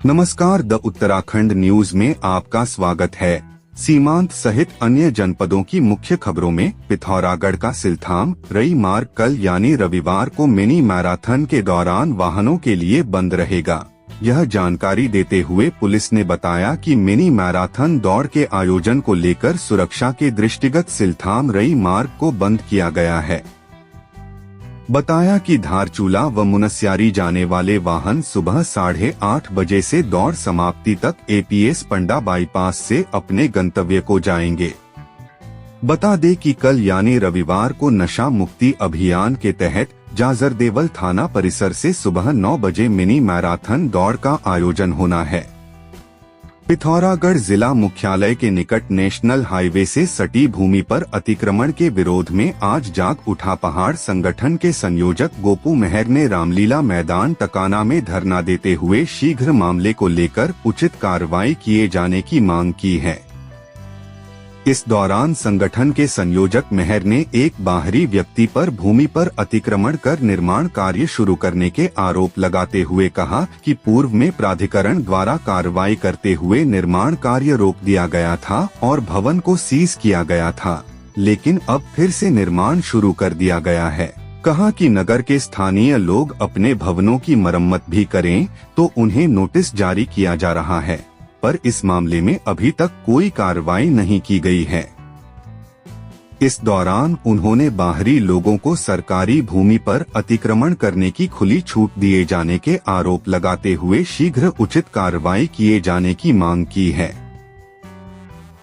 नमस्कार, the Uttarakhand news में आपका स्वागत है। सीमांत सहित अन्य जनपदों की मुख्य खबरों में पिथौरागढ़ का सिलथाम रई मार्ग कल यानी रविवार को मिनी मैराथन के दौरान वाहनों के लिए बंद रहेगा। यह जानकारी देते हुए पुलिस ने बताया कि मिनी मैराथन दौड़ के आयोजन को लेकर सुरक्षा के दृष्टिगत सिलथाम रई मार्ग को बंद किया गया है। बताया कि धारचूला व मुनस्यारी जाने वाले वाहन सुबह 8:30 बजे से दौड़ समाप्ति तक एपीएस पंडा बाईपास से अपने गंतव्य को जाएंगे। बता दें कि कल यानी रविवार को नशा मुक्ति अभियान के तहत जाजरदेवल थाना परिसर से सुबह 9 बजे मिनी मैराथन दौड़ का आयोजन होना है। पिथौरागढ़ जिला मुख्यालय के निकट नेशनल हाईवे से सटी भूमि पर अतिक्रमण के विरोध में आज जाग उठा पहाड़ संगठन के संयोजक गोपू मेहर ने रामलीला मैदान टकाना में धरना देते हुए शीघ्र मामले को लेकर उचित कार्रवाई किए जाने की मांग की है। इस दौरान संगठन के संयोजक मेहर ने एक बाहरी व्यक्ति पर भूमि पर अतिक्रमण कर निर्माण कार्य शुरू करने के आरोप लगाते हुए कहा कि पूर्व में प्राधिकरण द्वारा कार्रवाई करते हुए निर्माण कार्य रोक दिया गया था और भवन को सीज किया गया था, लेकिन अब फिर से निर्माण शुरू कर दिया गया है। कहा कि नगर के स्थानीय लोग अपने भवनों की मरम्मत भी करें तो उन्हें नोटिस जारी किया जा रहा है, पर इस मामले में अभी तक कोई कार्रवाई नहीं की गई है। इस दौरान उन्होंने बाहरी लोगों को सरकारी भूमि पर अतिक्रमण करने की खुली छूट दिए जाने के आरोप लगाते हुए शीघ्र उचित कार्रवाई किए जाने की मांग की है।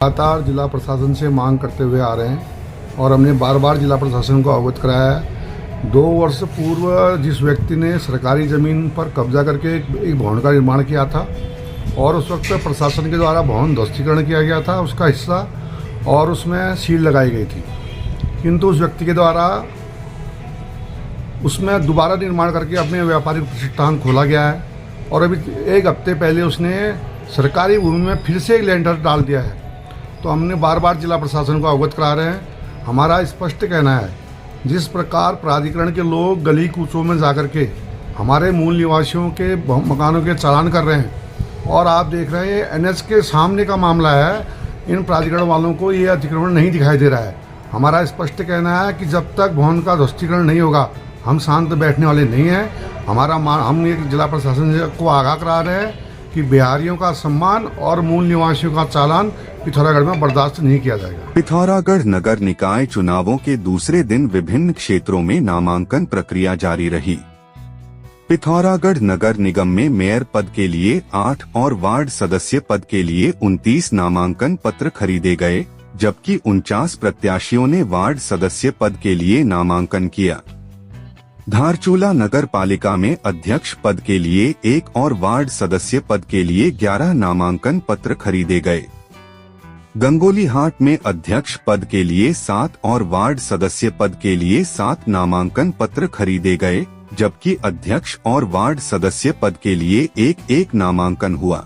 लगातार जिला प्रशासन से मांग करते हुए आ रहे हैं और हमने बार बार जिला प्रशासन को अवगत कराया है। 2 वर्ष पूर्व जिस व्यक्ति ने सरकारी जमीन पर कब्जा करके एक भवन का निर्माण किया था और उस वक्त प्रशासन के द्वारा भवन ध्वस्तीकरण किया गया था उसका हिस्सा, और उसमें सील लगाई गई थी, किंतु उस व्यक्ति के द्वारा उसमें दोबारा निर्माण करके अपने व्यापारिक प्रतिष्ठान खोला गया है और अभी 1 हफ्ते पहले उसने सरकारी भूमि में फिर से एक लेंटर डाल दिया है। तो हमने बार बार जिला प्रशासन को अवगत करा रहे हैं। हमारा स्पष्ट कहना है, जिस प्रकार प्राधिकरण के लोग गली कूचों में जाकर के हमारे मूल निवासियों के मकानों के चालान कर रहे हैं और आप देख रहे हैं एनएच के सामने का मामला है, इन प्राधिकरण वालों को ये अतिक्रमण नहीं दिखाई दे रहा है। हमारा स्पष्ट कहना है कि जब तक भवन का ध्वस्तीकरण नहीं होगा हम शांत बैठने वाले नहीं हैं। हम एक जिला प्रशासन को आगाह करा रहे हैं कि बिहारियों का सम्मान और मूल निवासियों का चालान पिथौरागढ़ में बर्दाश्त नहीं किया जाएगा। पिथौरागढ़ नगर निकाय चुनावों के दूसरे दिन विभिन्न क्षेत्रों में नामांकन प्रक्रिया जारी रही। पिथौरागढ़ नगर निगम में मेयर पद के लिए 8 और वार्ड सदस्य पद के लिए 29 नामांकन पत्र खरीदे गए, जबकि 49 प्रत्याशियों ने वार्ड सदस्य पद के लिए नामांकन किया। धारचूला नगर पालिका में अध्यक्ष पद के लिए 1 और वार्ड सदस्य पद के लिए 11 नामांकन पत्र खरीदे गए। गंगोलीहाट में अध्यक्ष पद के लिए 7 और वार्ड सदस्य पद के लिए 7 नामांकन पत्र खरीदे गए, जबकि अध्यक्ष और वार्ड सदस्य पद के लिए 1-1 नामांकन हुआ।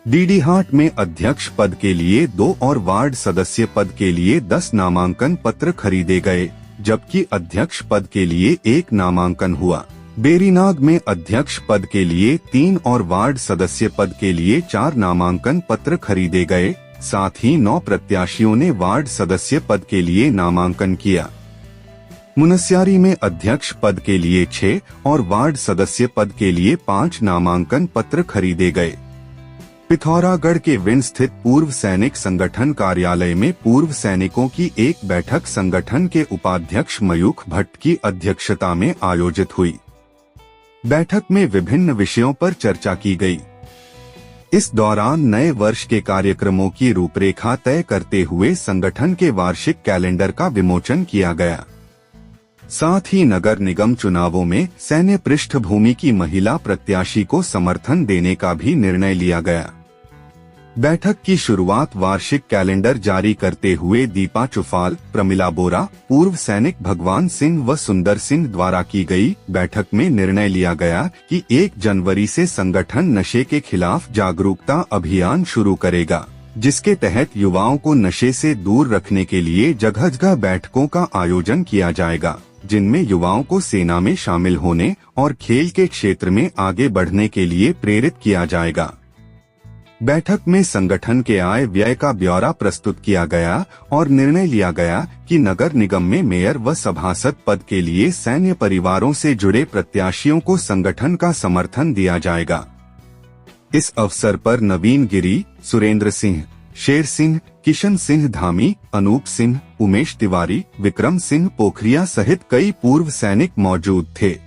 डीडीहाट में अध्यक्ष पद के लिए 2 और वार्ड सदस्य पद के लिए 10 नामांकन पत्र खरीदे गए, जबकि अध्यक्ष पद के लिए 1 नामांकन हुआ। बेरीनाग में अध्यक्ष पद के लिए 3 और वार्ड सदस्य पद के लिए 4 नामांकन पत्र खरीदे गए। साथ ही 9 प्रत्याशियों ने वार्ड सदस्य पद के लिए नामांकन किया। मुनस्यारी में अध्यक्ष पद के लिए 6 और वार्ड सदस्य पद के लिए 5 नामांकन पत्र खरीदे गए। पिथौरागढ़ के विंड स्थित पूर्व सैनिक संगठन कार्यालय में पूर्व सैनिकों की एक बैठक संगठन के उपाध्यक्ष मयूख भट्ट की अध्यक्षता में आयोजित हुई। बैठक में विभिन्न विषयों पर चर्चा की गई। इस दौरान नए वर्ष के कार्यक्रमों की रूपरेखा तय करते हुए संगठन के वार्षिक कैलेंडर का विमोचन किया गया। साथ ही नगर निगम चुनावों में सैन्य पृष्ठभूमि की महिला प्रत्याशी को समर्थन देने का भी निर्णय लिया गया। बैठक की शुरुआत वार्षिक कैलेंडर जारी करते हुए दीपा चुफाल, प्रमिला बोरा, पूर्व सैनिक भगवान सिंह व सुंदर सिंह द्वारा की गई। बैठक में निर्णय लिया गया कि 1 जनवरी से संगठन नशे के खिलाफ जागरूकता अभियान शुरू करेगा, जिसके तहत युवाओं को नशे से दूर रखने के लिए जगह जगह बैठकों का आयोजन किया जाएगा। जिनमें युवाओं को सेना में शामिल होने और खेल के क्षेत्र में आगे बढ़ने के लिए प्रेरित किया जाएगा। बैठक में संगठन के आय व्यय का ब्यौरा प्रस्तुत किया गया और निर्णय लिया गया कि नगर निगम में मेयर व सभासद पद के लिए सैन्य परिवारों से जुड़े प्रत्याशियों को संगठन का समर्थन दिया जाएगा। इस अवसर पर नवीन गिरी, सुरेंद्र सिंह, शेर सिंह, किशन सिंह धामी, अनूप सिंह, उमेश तिवारी, विक्रम सिंह पोखरिया सहित कई पूर्व सैनिक मौजूद थे।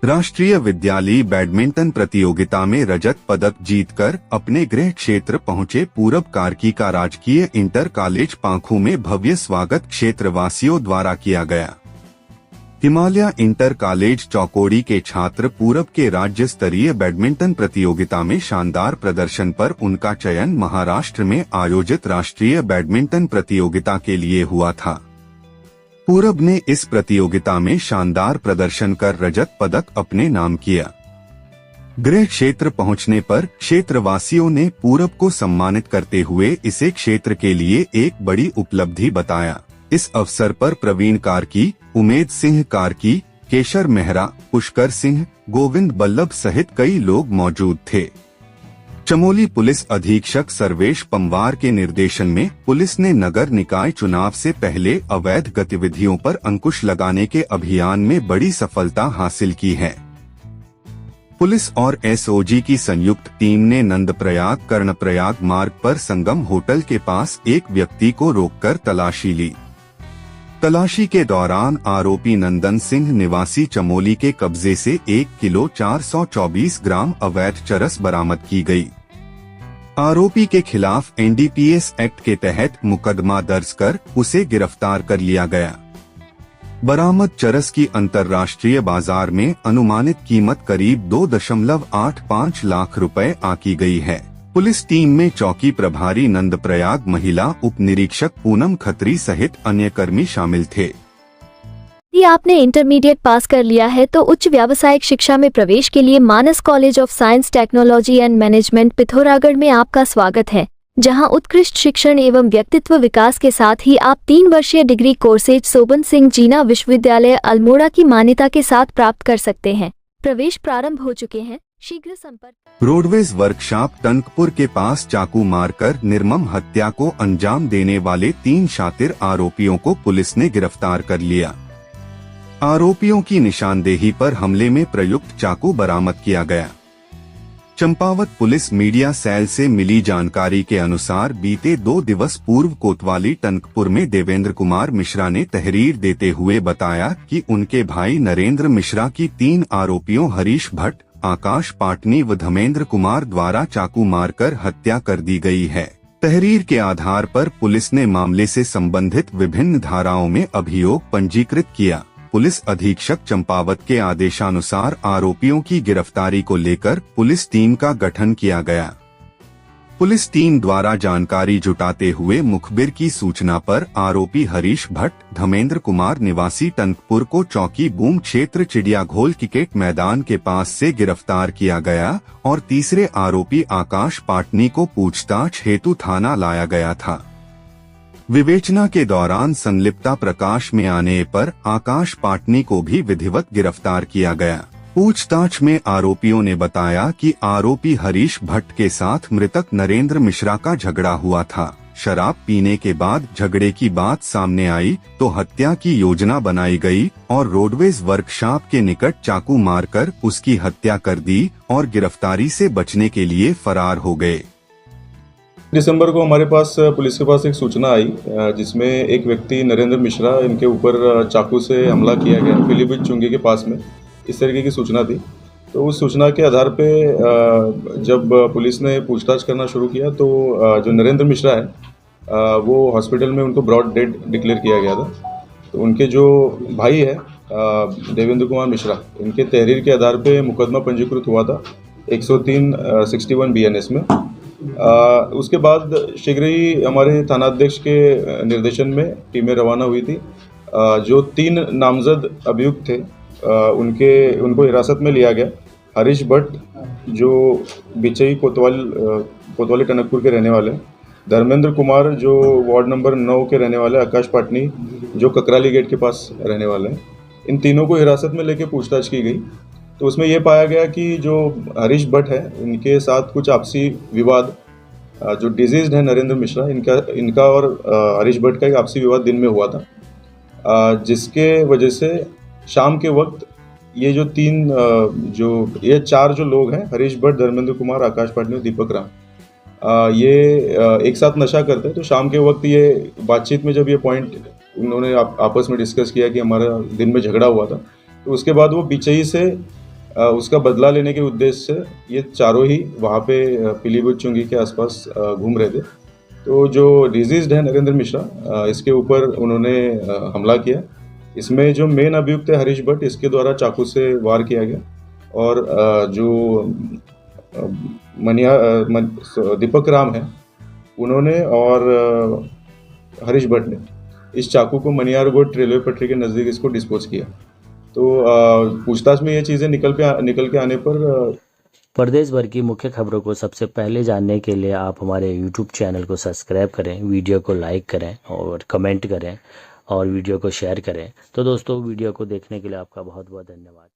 राष्ट्रीय विद्यालयी बैडमिंटन प्रतियोगिता में रजत पदक जीतकर अपने गृह क्षेत्र पहुंचे पूरब कार्की का राजकीय इंटर कॉलेज पांखू में भव्य स्वागत क्षेत्रवासियों द्वारा किया गया। हिमालय इंटर कॉलेज चौकोड़ी के छात्र पूरब के राज्य स्तरीय बैडमिंटन प्रतियोगिता में शानदार प्रदर्शन पर उनका चयन महाराष्ट्र में आयोजित राष्ट्रीय बैडमिंटन प्रतियोगिता के लिए हुआ था। पूरब ने इस प्रतियोगिता में शानदार प्रदर्शन कर रजत पदक अपने नाम किया। गृह क्षेत्र पहुंचने पर क्षेत्रवासियों ने पूरब को सम्मानित करते हुए इसे क्षेत्र के लिए एक बड़ी उपलब्धि बताया। इस अवसर पर प्रवीण कार्की, उमेद सिंह कार्की, केशर मेहरा, पुष्कर सिंह, गोविंद बल्लभ सहित कई लोग मौजूद थे। चमोली पुलिस अधीक्षक सर्वेश पंवार के निर्देशन में पुलिस ने नगर निकाय चुनाव से पहले अवैध गतिविधियों पर अंकुश लगाने के अभियान में बड़ी सफलता हासिल की है। पुलिस और एसओजी की संयुक्त टीम ने नंदप्रयाग कर्णप्रयाग मार्ग पर संगम होटल के पास एक व्यक्ति को रोककर तलाशी ली। तलाशी के दौरान आरोपी नंदन सिंह निवासी चमोली के कब्जे से 1 किलो 424 ग्राम अवैध चरस बरामद की गई। आरोपी के खिलाफ एनडीपीएस एक्ट के तहत मुकदमा दर्ज कर उसे गिरफ्तार कर लिया गया। बरामद चरस की अंतर्राष्ट्रीय बाजार में अनुमानित कीमत करीब 2.85 लाख रुपए आंकी गई है। पुलिस टीम में चौकी प्रभारी नंदप्रयाग महिला उप निरीक्षक पूनम खत्री सहित अन्य कर्मी शामिल थे। यदि आपने इंटरमीडिएट पास कर लिया है तो उच्च व्यावसायिक शिक्षा में प्रवेश के लिए Manas college of science technology and management Pithoragarh में आपका स्वागत है, जहां उत्कृष्ट शिक्षण एवं व्यक्तित्व विकास के साथ ही आप 3 वर्षीय डिग्री कोर्सेज सोबन सिंह जीना विश्वविद्यालय अल्मोड़ा की मान्यता के साथ प्राप्त कर सकते हैं। प्रवेश प्रारंभ हो चुके हैं, शीघ्र संपर्क। रोडवेज वर्कशॉप टनकपुर के पास चाकू मारकर निर्मम हत्या को अंजाम देने वाले 3 शातिर आरोपियों को पुलिस ने गिरफ्तार कर लिया। आरोपियों की निशानदेही पर हमले में प्रयुक्त चाकू बरामद किया गया। चंपावत पुलिस मीडिया सेल से मिली जानकारी के अनुसार बीते 2 दिवस पूर्व कोतवाली टनकपुर में देवेंद्र कुमार मिश्रा ने तहरीर देते हुए बताया कि उनके भाई नरेंद्र मिश्रा की 3 आरोपियों हरीश भट्ट, आकाश पाटनी व धर्मेंद्र कुमार द्वारा चाकू मारकर हत्या कर दी गई है। तहरीर के आधार पर पुलिस ने मामले से संबंधित विभिन्न धाराओं में अभियोग पंजीकृत किया। पुलिस अधीक्षक चंपावत के आदेशानुसार आरोपियों की गिरफ्तारी को लेकर पुलिस टीम का गठन किया गया। पुलिस टीम द्वारा जानकारी जुटाते हुए मुखबिर की सूचना पर आरोपी हरीश भट्ट, धर्मेंद्र कुमार निवासी टनकपुर को चौकी बूम क्षेत्र चिड़ियाघोल क्रिकेट मैदान के पास से गिरफ्तार किया गया और तीसरे आरोपी आकाश पाटनी को पूछताछ हेतु थाना लाया गया था। विवेचना के दौरान संलिप्तता प्रकाश में आने पर आकाश पाटनी को भी विधिवत गिरफ्तार किया गया। पूछताछ में आरोपियों ने बताया कि आरोपी हरीश भट्ट के साथ मृतक नरेंद्र मिश्रा का झगड़ा हुआ था। शराब पीने के बाद झगड़े की बात सामने आई तो हत्या की योजना बनाई गई और रोडवेज वर्कशॉप के निकट चाकू मारकर उसकी हत्या कर दी और गिरफ्तारी से बचने के लिए फरार हो गए। दिसंबर को हमारे पास पुलिस के पास एक सूचना आई जिसमें एक व्यक्ति नरेंद्र मिश्रा, इनके ऊपर चाकू से हमला किया गया पीलीभीत चुंगी के पास में, इस तरीके की सूचना थी। तो उस सूचना के आधार पे जब पुलिस ने पूछताछ करना शुरू किया तो जो नरेंद्र मिश्रा है वो हॉस्पिटल में उनको ब्रॉड डेड डिक्लेयर किया गया था। तो उनके जो भाई है देवेंद्र कुमार मिश्रा, इनके तहरीर के आधार पे मुकदमा पंजीकृत हुआ था 103/61 BNS में। उसके बाद शीघ्र ही हमारे थानाध्यक्ष के निर्देशन में टीमें रवाना हुई थी। जो 3 नामजद अभियुक्त थे उनको हिरासत में लिया गया। हरीश भट्ट जो बिचई कोतवाली टनकपुर के रहने वाले, धर्मेंद्र कुमार जो वार्ड नंबर 9 के रहने वाले, आकाश पाटनी जो ककराली गेट के पास रहने वाले हैं, इन तीनों को हिरासत में लेके पूछताछ की गई तो उसमें ये पाया गया कि जो हरीश भट्ट है इनके साथ कुछ आपसी विवाद, जो डिजीज्ड है नरेंद्र मिश्रा, इनका और हरीश भट्ट का एक आपसी विवाद दिन में हुआ था, जिसके वजह से शाम के वक्त ये ये चार जो लोग हैं, हरीश भट्ट, धर्मेंद्र कुमार, आकाश पाटनी और दीपक राम, ये एक साथ नशा करते हैं। तो शाम के वक्त ये बातचीत में जब ये पॉइंट उन्होंने आपस में डिस्कस किया कि हमारा दिन में झगड़ा हुआ था, तो उसके बाद वो बिचई से उसका बदला लेने के उद्देश्य से ये चारों ही वहाँ पे पीलीभीत चुंगी के आसपास घूम रहे थे। तो जो डिजीज्ड है नरेंद्र मिश्रा, इसके ऊपर उन्होंने हमला किया। इसमें जो मेन अभियुक्त है हरीश भट्ट, इसके द्वारा चाकू से वार किया गया और जो दीपक राम है उन्होंने और हरीश भट्ट ने इस चाकू को मनियारगोड रेलवे पटरी के नज़दीक इसको डिस्पोज किया। तो पूछताछ में ये चीज़ें निकल के आने पर प्रदेश भर की मुख्य खबरों को सबसे पहले जानने के लिए आप हमारे YouTube चैनल को सब्सक्राइब करें, वीडियो को लाइक करें और कमेंट करें और वीडियो को शेयर करें। तो दोस्तों, वीडियो को देखने के लिए आपका बहुत बहुत धन्यवाद।